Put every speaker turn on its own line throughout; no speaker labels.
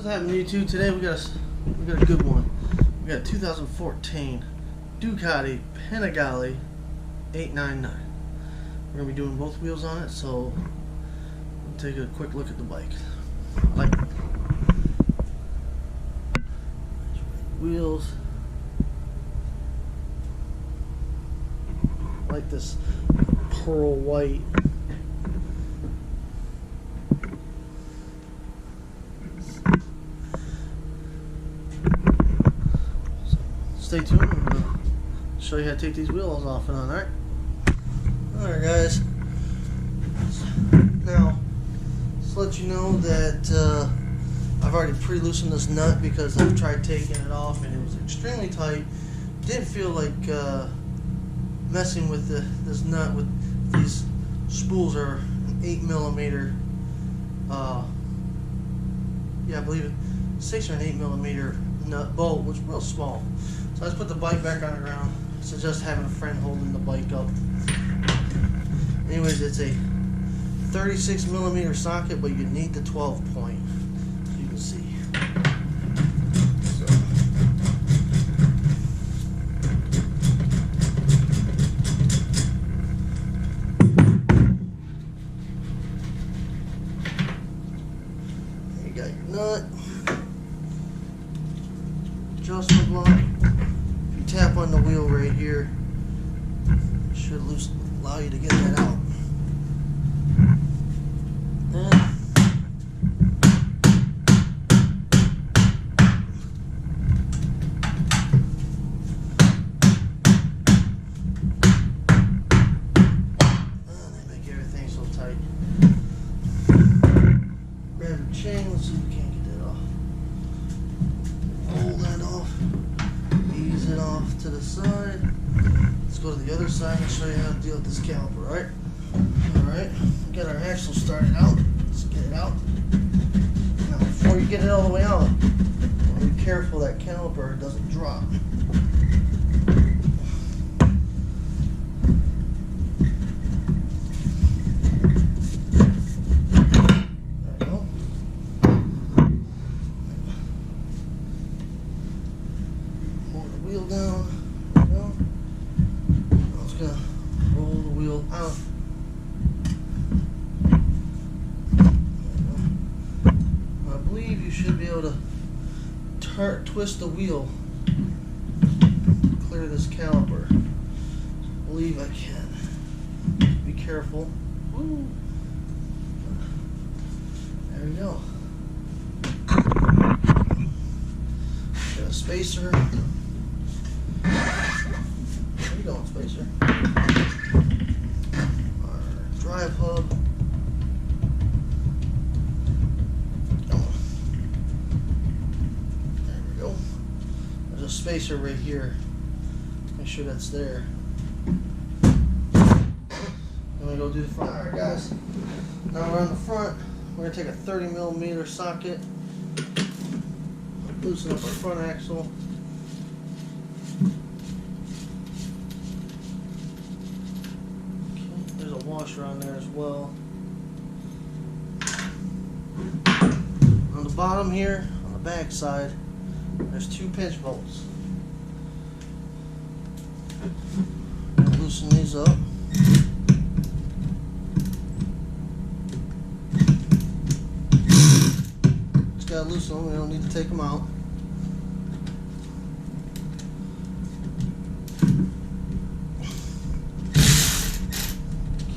What's happening, YouTube? Today we got a good one. We got a 2014 Ducati Panigale 899. We're gonna be doing both wheels on it, so we'll take a quick look at the bike. Like wheels, like this pearl white. Stay tuned and I'll show you how to take these wheels off and on, alright? Alright guys, now just let you know that I've already pre-loosened this nut because I've tried taking it off and it was extremely tight. Didn't feel like messing with this nut with these spools are an 8mm yeah, I believe it 6 or an 8mm nut bolt, which is real small. So I just put the bike back on the ground. So just having a friend holding the bike up. Anyways, it's a 36mm socket, but you need the 12 point. You can see. So. There you got your nut. Adjustment block. If you tap on the wheel right here, it should allow you to get that out. And they make everything so tight. Grab your chain. Let's see if we can't get that off. Pull that off. Ease it off to the side. Let's go to the other side and show you how to deal with this caliper, alright? Alright, we got our axle started out. Let's get it out. Now, before you get it all the way out, be careful that caliper doesn't drop. There we go. Move the wheel down. There we go. I'm just gonna roll the wheel out. I believe you should be able to twist the wheel, clear this caliper. I believe I can. Be careful. Woo. There we go. Got a spacer. Where you going, spacer? Our drive hub. There's a spacer right here. Make sure that's there. I'm gonna go do the front. Alright guys, now we're on the front. We're gonna take a 30mm socket, loosen up our front axle. Okay, there's a washer on there as well. On the bottom here, on the back side, there's 2 pinch bolts. Loosen these up. Just gotta loosen them, we don't need to take them out.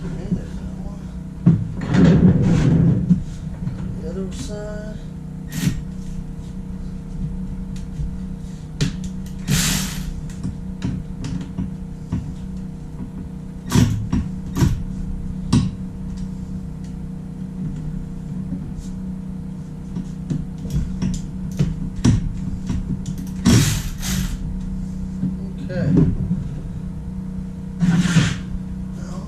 Okay, there's that one. The other side. Okay. Now,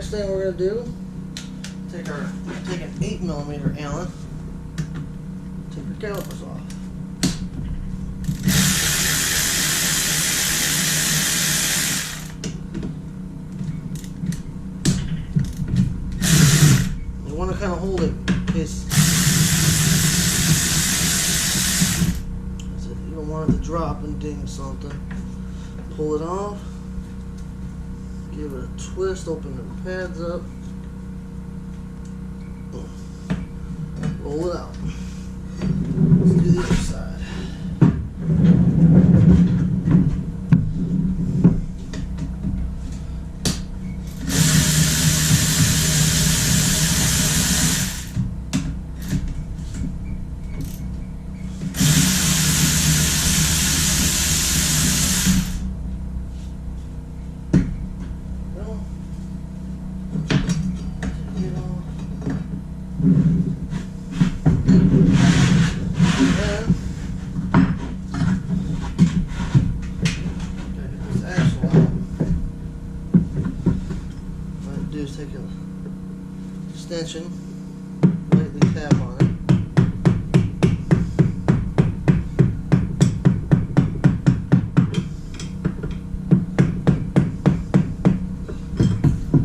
next thing we're gonna do, take an 8mm Allen, take our calipers off. You want to kind of hold it in case you don't want it to drop and ding something. Pull it off. Give it a twist, open the pads up, roll it out. Let's do the other side. Take an extension, lightly tap on it.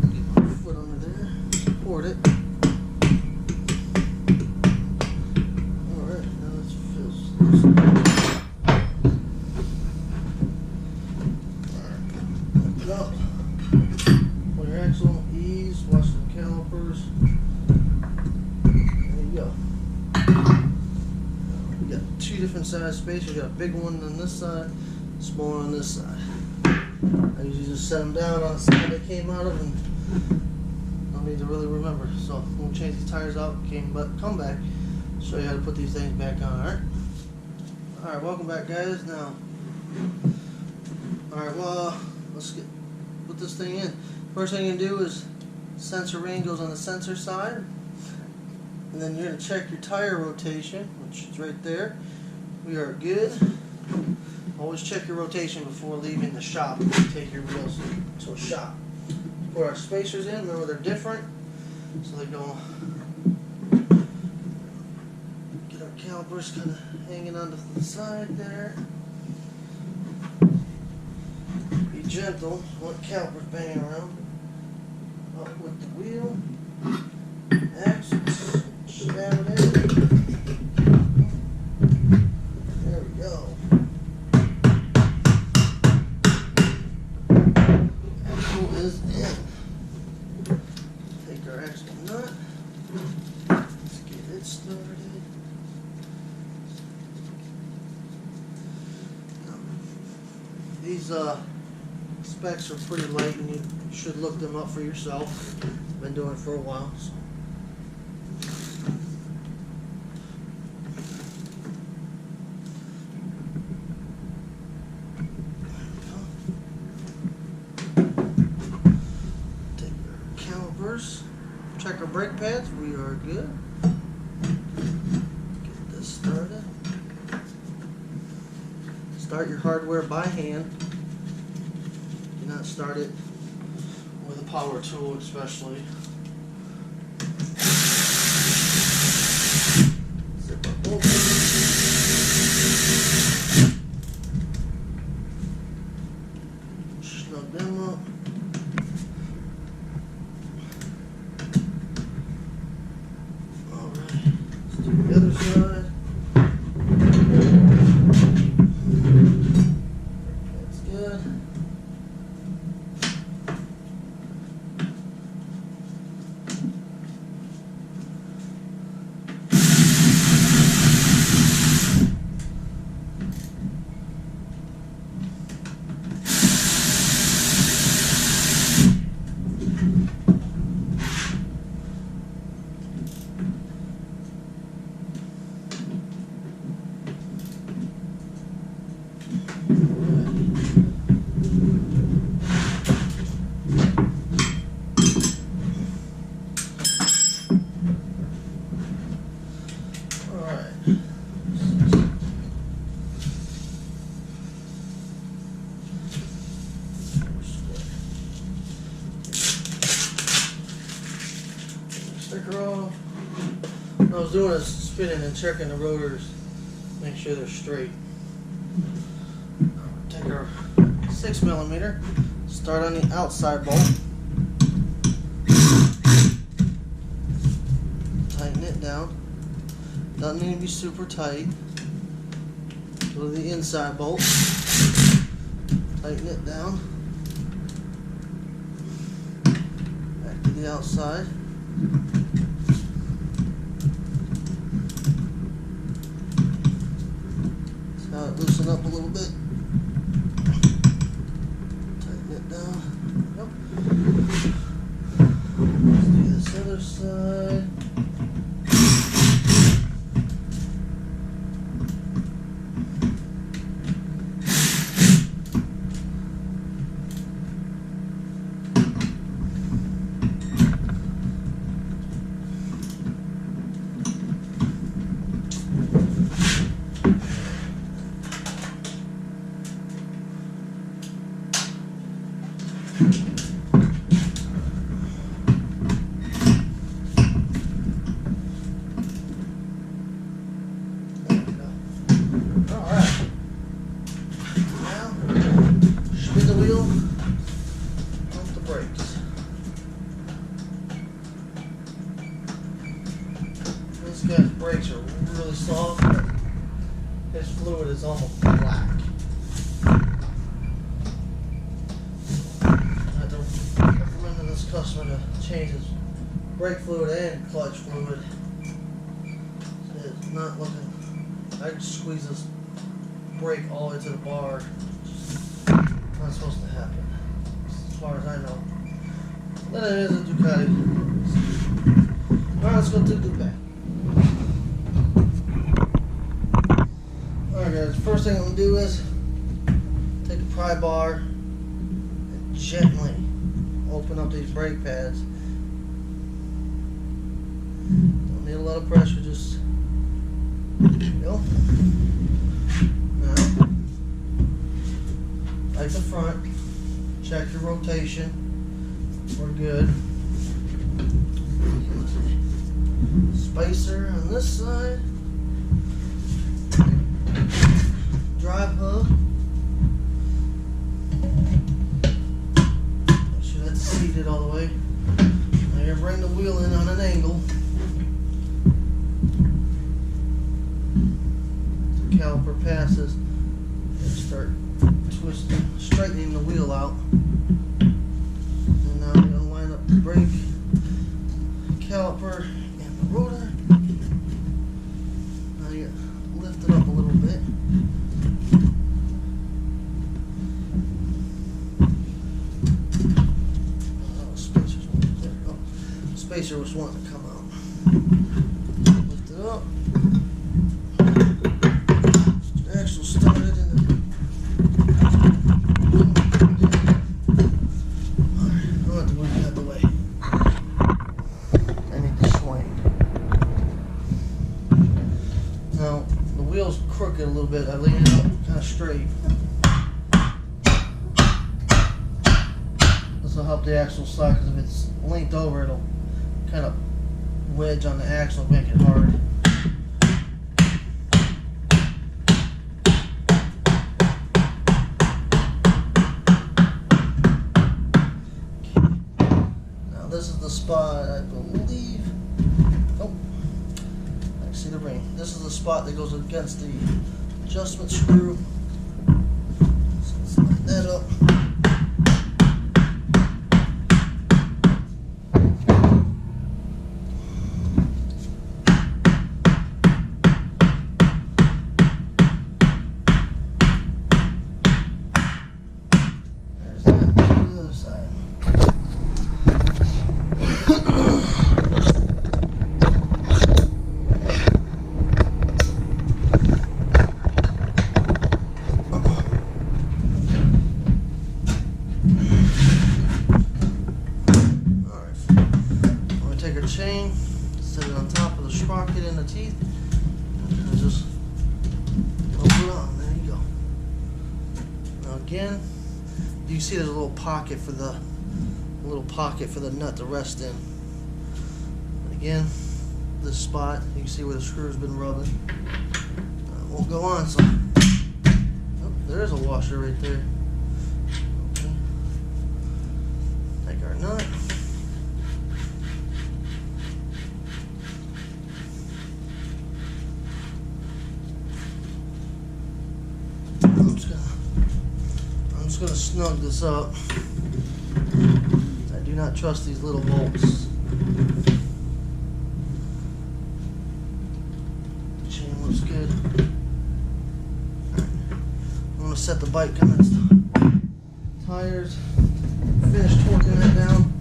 Get my foot under there, support it. Alright, now let's fill this. Alright, lift it up. Pull your axle. Watch the calipers. There you go. We got two different size spacers. We got a big one on this side, small one on this side. I usually just set them down on the side they came out of, and I don't need to really remember. So we'll change these tires out. Come back. Show you how to put these things back on. All right. All right. Welcome back, guys. Now, all right. Well, let's put this thing in. First thing you can do is sensor ring goes on the sensor side, and then you're going to check your tire rotation, which is right there. We are good. Always check your rotation before leaving the shop. Take your wheels to a shop. Put our spacers in. Remember, they're different, so they go. Get our calipers kind of hanging onto the side there. Be gentle. Want calipers banging around. Up with the wheel, axles, stab it in. There we go. Axle is in. Take our axle nut. Let's get it started. These specs are pretty light, and you should look them up for yourself. Been doing it for a while. So. Take our calipers, check our brake pads. We are good. Get this started. Start your hardware by hand. Do not start it with a power tool, especially. Zip our bolts. Snug them up. Alright, let's do the other side. That's good. sticker off. What I was doing is spinning and checking the rotors, make sure they're straight. Take our 6mm, start on the outside bolt, tighten it down. Doesn't need to be super tight. Go to the inside bolt, tighten it down. Back to the outside. See how it loosen up a little bit. Tighten it down. Yep. Let's do this other side. This guy's brakes are really soft, but his fluid is almost black. I don't recommend to this customer to change his brake fluid and clutch fluid. It's not looking. I just squeeze this brake all the way to the bar. Not supposed to happen, as far as I know. Then it is a Ducati. Alright, let's go to the back. Alright guys, first thing I'm going to do is take a pry bar and gently open up these brake pads. Don't need a lot of pressure, just there you go. Now, like the front, check your rotation. We're good. Spacer on this side. Drive hub. Make sure that's seated all the way. Now you bring the wheel in on an angle. The caliper passes. And start twisting, straightening the wheel out. And now we're going to line up the brake, caliper, and the rotor. Now you lift it up a little bit. Spacer was wanting to come out. Lift it up. The axle started in the. Alright, I don't have to move it out of the way. I need to swing. Now, the wheel's crooked a little bit. I lean it up kind of straight. This will help the axle slide, because if it's linked over, it'll kind of wedge on the axle, make it hard. Okay. Now this is the spot, I believe. Oh, I can see the ring. This is the spot that goes against the adjustment screw. So let's line that up. Chain, set it on top of the sprocket and the teeth, and just pull it on. There you go. Now again, you see there's a little pocket for the nut to rest in. I'm gonna again, this spot, you can see where the screw's been rubbing. Won't go on, so oh, there's a washer right there. Okay. Take our nut. I'm just gonna snug this up. I do not trust these little bolts. Chain looks good. Alright. I'm gonna set the bike commenced tires. Finish torquing that down.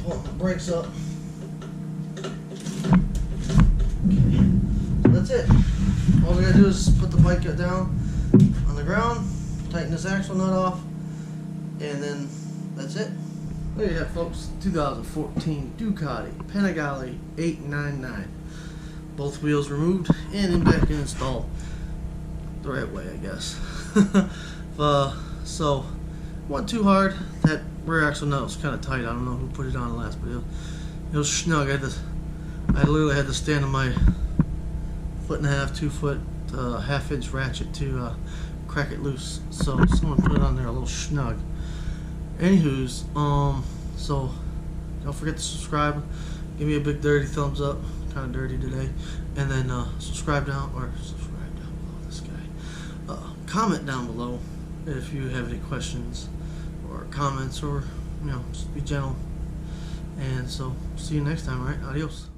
Pulling the brakes up. Okay. That's it. All we gotta do is put the bike down on the ground, tighten this axle nut off, and then that's it. There you have, folks, 2014 Ducati Panigale 899. Both wheels removed and back and installed the right way, I guess. So, wasn't too hard. That rear axle nut was kind of tight. I don't know who put it on last, but it was snug. I literally had to stand on my 1.5 2 foot 1/2 inch ratchet to crack it loose. So someone put it on there a little snug. Anywho's, so don't forget to subscribe. Give me a big dirty thumbs up. Kind of dirty today, and then subscribe down below. This guy. Comment down below if you have any questions or comments, or just be gentle. And so see you next time. All right, adios.